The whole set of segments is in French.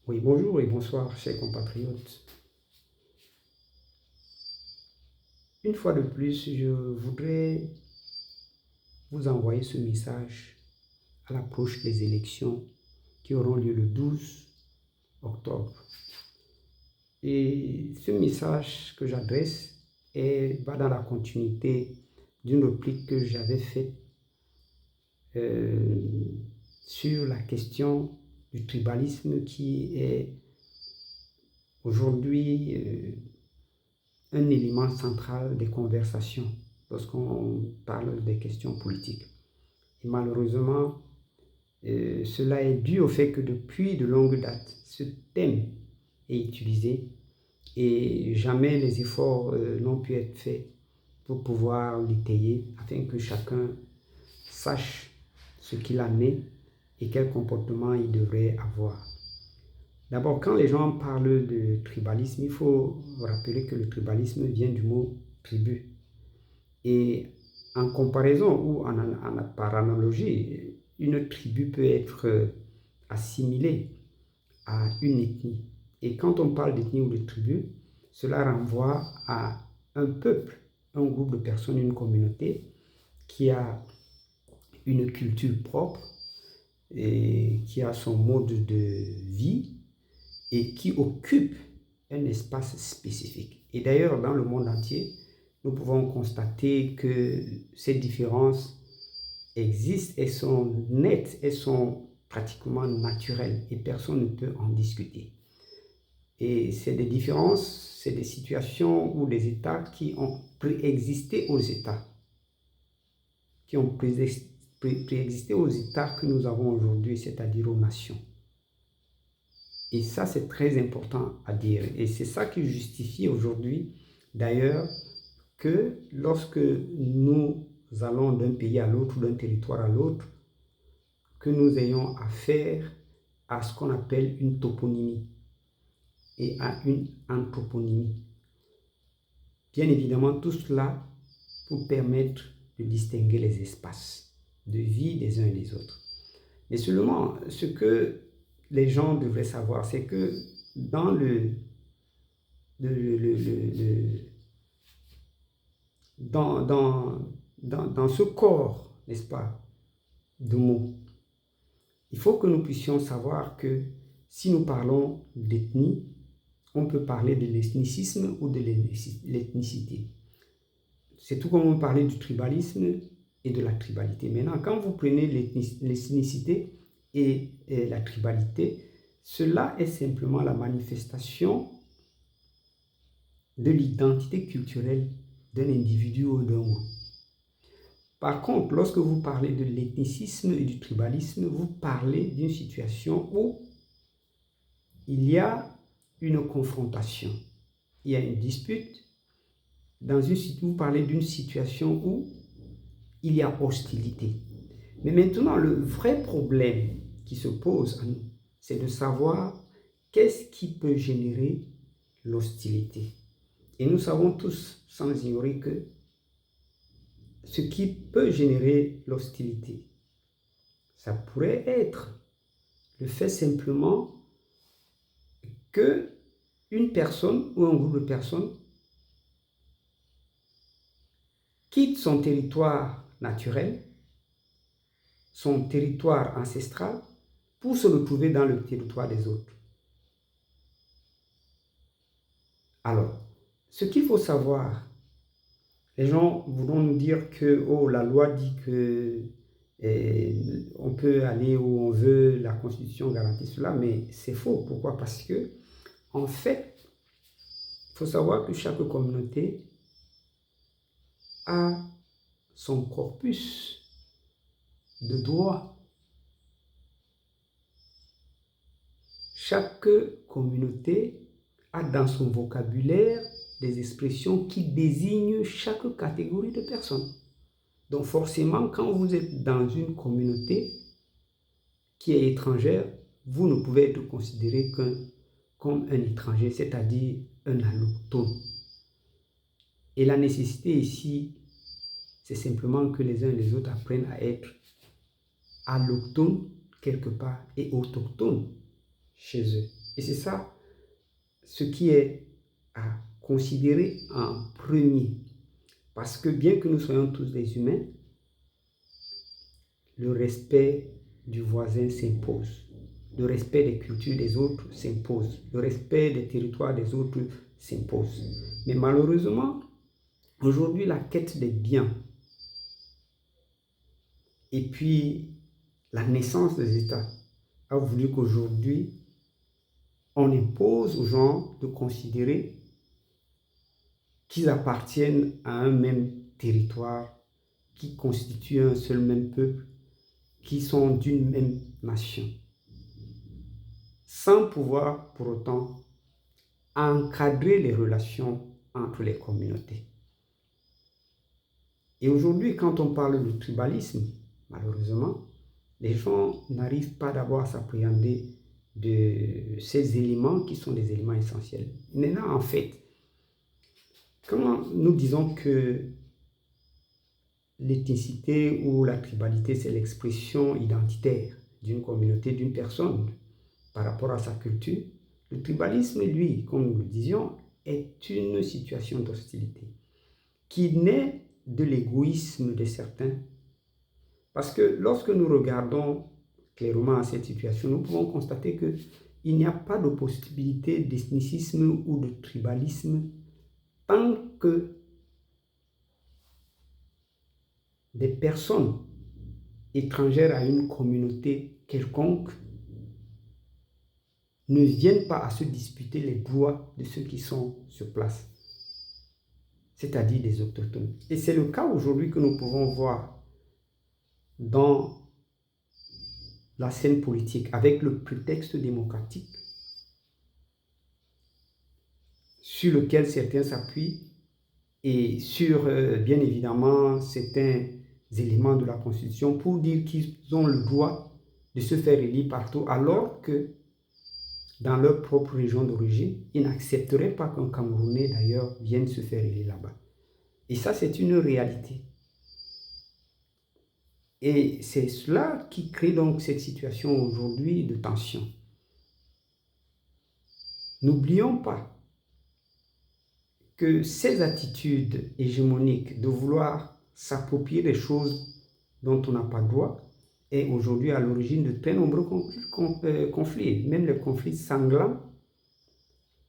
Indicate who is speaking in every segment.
Speaker 1: Oui, bonjour et bonsoir, chers compatriotes. Une fois de plus, je voudrais vous envoyer ce message à l'approche des élections qui auront lieu le 12 octobre. Et ce message que j'adresse va dans la continuité d'une réplique que j'avais faite sur la question du tribalisme qui est aujourd'hui un élément central des conversations lorsqu'on parle des questions politiques. Et malheureusement, cela est dû au fait que depuis de longue date, ce thème est utilisé et jamais les efforts n'ont pu être faits pour pouvoir l'étayer afin que chacun sache ce qu'il en est et quel comportement il devrait avoir. D'abord, quand les gens parlent de tribalisme, il faut rappeler que le tribalisme vient du mot tribu. Et en comparaison ou par analogie, une tribu peut être assimilée à une ethnie. Et quand on parle d'ethnie ou de tribu, cela renvoie à un peuple, un groupe de personnes, une communauté qui a une culture propre et qui a son mode de vie et qui occupe un espace spécifique. Et d'ailleurs, dans le monde entier, nous pouvons constater que ces différences existent, elles sont nettes, elles sont pratiquement naturelles et personne ne peut en discuter. Et c'est des différences, c'est des situations ou des États qui ont préexisté aux États, qui ont préexisté aux États que nous avons aujourd'hui, c'est-à-dire aux nations. Et ça, c'est très important à dire. Et c'est ça qui justifie aujourd'hui, d'ailleurs, que lorsque nous allons d'un pays à l'autre, d'un territoire à l'autre, que nous ayons affaire à ce qu'on appelle une toponymie et à une anthroponymie. Bien évidemment, tout cela pour permettre de distinguer les espaces de vie des uns et des autres. Mais seulement, ce que les gens devraient savoir, c'est que dans dans ce corps, n'est-ce pas, de mots, il faut que nous puissions savoir que si nous parlons d'ethnie, on peut parler de l'ethnicisme ou de l'ethnicité. C'est tout comme on parlait du tribalisme et de la tribalité. Maintenant, quand vous prenez l'ethnicité et la tribalité, cela est simplement la manifestation de l'identité culturelle d'un individu ou d'un groupe. Par contre, lorsque vous parlez de l'ethnicisme et du tribalisme, vous parlez d'une situation où il y a une confrontation, il y a une dispute. Vous parlez d'une situation où il y a hostilité. Mais maintenant, le vrai problème qui se pose à nous, c'est de savoir qu'est-ce qui peut générer l'hostilité. Et nous savons tous, sans ignorer, que ce qui peut générer l'hostilité, ça pourrait être le fait simplement que une personne ou un groupe de personnes quitte son territoire naturel, son territoire ancestral, pour se retrouver dans le territoire des autres. Alors, ce qu'il faut savoir, les gens voudront nous dire que oh, la loi dit que on peut aller où on veut, la Constitution garantit cela, mais c'est faux. Pourquoi? Parce que, en fait, il faut savoir que chaque communauté a son corpus de droits. Chaque communauté a dans son vocabulaire des expressions qui désignent chaque catégorie de personnes. Donc forcément, quand vous êtes dans une communauté qui est étrangère, vous ne pouvez être considéré comme un étranger, c'est-à-dire un allochtone. Et la nécessité ici, c'est simplement que les uns et les autres apprennent à être allochtones quelque part et autochtones chez eux. Et c'est ça ce qui est à considérer en premier. Parce que bien que nous soyons tous des humains, le respect du voisin s'impose. Le respect des cultures des autres s'impose. Le respect des territoires des autres s'impose. Mais malheureusement, aujourd'hui, la quête des biens et puis la naissance des États a voulu qu'aujourd'hui, on impose aux gens de considérer qu'ils appartiennent à un même territoire, qui constituent un seul même peuple, qui sont d'une même nation, sans pouvoir pour autant encadrer les relations entre les communautés. Et aujourd'hui, quand on parle de tribalisme, malheureusement, les gens n'arrivent pas d'abord à s'appréhender de ces éléments qui sont des éléments essentiels. Maintenant, en fait, quand nous disons que l'ethnicité ou la tribalité, c'est l'expression identitaire d'une communauté, d'une personne par rapport à sa culture, le tribalisme, lui, comme nous le disions, est une situation d'hostilité qui naît de l'égoïsme de certains. Parce que lorsque nous regardons clairement à cette situation, nous pouvons constater qu'il n'y a pas de possibilité d'ethnicisme ou de tribalisme tant que des personnes étrangères à une communauté quelconque ne viennent pas à se disputer les droits de ceux qui sont sur place, c'est-à-dire des autochtones. Et c'est le cas aujourd'hui que nous pouvons voir dans la scène politique avec le prétexte démocratique sur lequel certains s'appuient et sur, bien évidemment, certains éléments de la Constitution pour dire qu'ils ont le droit de se faire élire partout, alors que dans leur propre région d'origine, ils n'accepteraient pas qu'un Camerounais d'ailleurs vienne se faire élire là-bas. Et ça, c'est une réalité. Et c'est cela qui crée donc cette situation aujourd'hui de tension. N'oublions pas que ces attitudes hégémoniques de vouloir s'approprier des choses dont on n'a pas droit est aujourd'hui à l'origine de très nombreux conflits, même les conflits sanglants,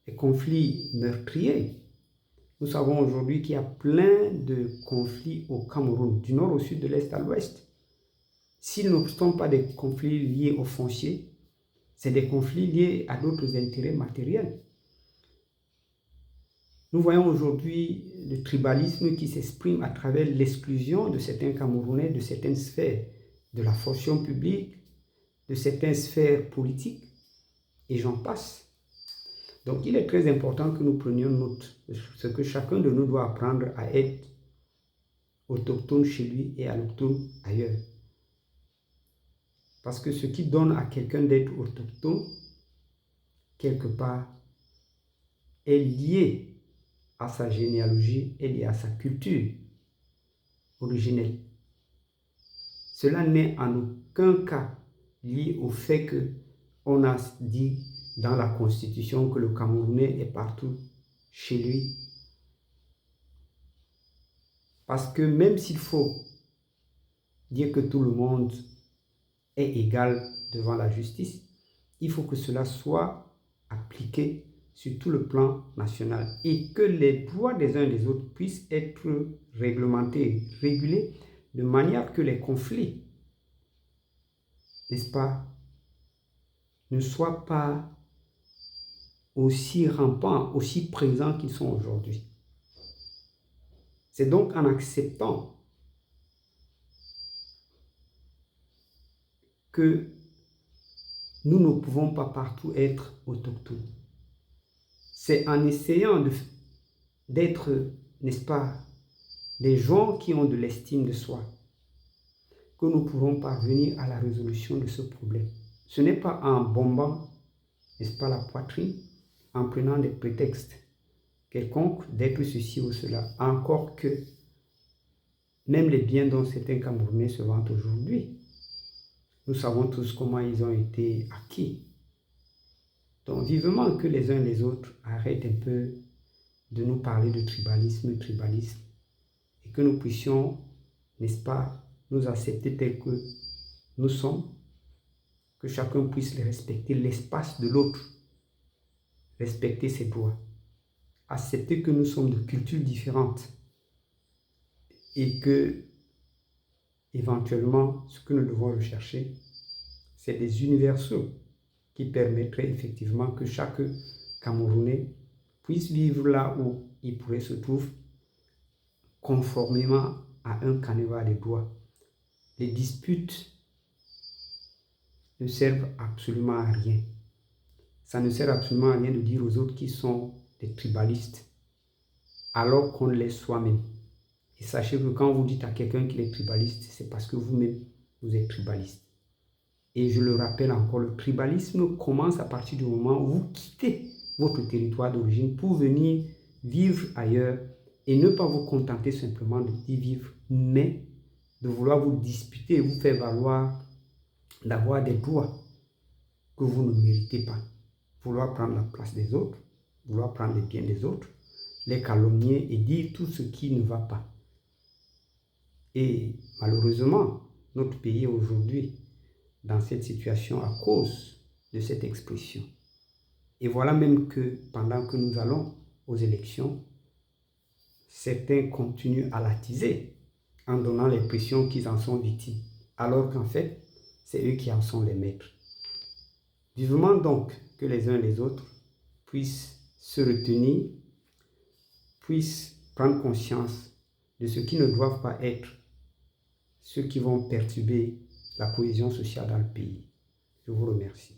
Speaker 1: les conflits meurtriers. Nous savons aujourd'hui qu'il y a plein de conflits au Cameroun, du nord au sud, de l'est à l'ouest. S'ils ne sont pas des conflits liés au foncier, c'est des conflits liés à d'autres intérêts matériels. Nous voyons aujourd'hui le tribalisme qui s'exprime à travers l'exclusion de certains Camerounais de certaines sphères de la fonction publique, de certaines sphères politiques, et j'en passe. Donc il est très important que nous prenions note de ce que chacun de nous doit apprendre à être autochtone chez lui et alloctone ailleurs. Parce que ce qui donne à quelqu'un d'être autochtone, quelque part, est lié à sa généalogie, est lié à sa culture originelle. Cela n'est en aucun cas lié au fait qu'on a dit dans la Constitution que le Camerounais est partout chez lui. Parce que même s'il faut dire que tout le monde est égal devant la justice, il faut que cela soit appliqué sur tout le plan national et que les droits des uns et des autres puissent être réglementés, régulés, de manière que les conflits, n'est-ce pas, ne soient pas aussi rampants, aussi présents qu'ils sont aujourd'hui. C'est donc en acceptant que nous ne pouvons pas partout être autochtones. C'est en essayant d'être, n'est-ce pas, des gens qui ont de l'estime de soi que nous pourrons parvenir à la résolution de ce problème. Ce n'est pas en bombant, n'est-ce pas, la poitrine, en prenant des prétextes quelconques d'être ceci ou cela. Encore que même les biens dont certains Camerounais se vantent aujourd'hui, nous savons tous comment ils ont été acquis. Donc, vivement que les uns et les autres arrêtent un peu de nous parler de tribalisme, et que nous puissions, n'est-ce pas, nous accepter tels que nous sommes, que chacun puisse respecter l'espace de l'autre, respecter ses droits, accepter que nous sommes de cultures différentes et que, éventuellement, ce que nous devons rechercher, c'est des universaux qui permettraient effectivement que chaque Camerounais puisse vivre là où il pourrait se trouver, conformément à un canevas de droits. Les disputes ne servent absolument à rien. Ça ne sert absolument à rien de dire aux autres qu'ils sont des tribalistes, alors qu'on l'est soi-même. Et sachez que quand vous dites à quelqu'un qu'il est tribaliste, c'est parce que vous-même, vous êtes tribaliste. Et je le rappelle encore, le tribalisme commence à partir du moment où vous quittez votre territoire d'origine pour venir vivre ailleurs et ne pas vous contenter simplement d'y vivre, mais de vouloir vous disputer et vous faire valoir d'avoir des droits que vous ne méritez pas. Vouloir prendre la place des autres, vouloir prendre les biens des autres, les calomnier et dire tout ce qui ne va pas. Et malheureusement, notre pays est aujourd'hui dans cette situation à cause de cette expression. Et voilà même que pendant que nous allons aux élections, certains continuent à l'attiser en donnant l'impression qu'ils en sont victimes, alors qu'en fait, c'est eux qui en sont les maîtres. Vivement donc que les uns et les autres puissent se retenir, puissent prendre conscience de ce qui ne doivent pas être ceux qui vont perturber la cohésion sociale dans le pays. Je vous remercie.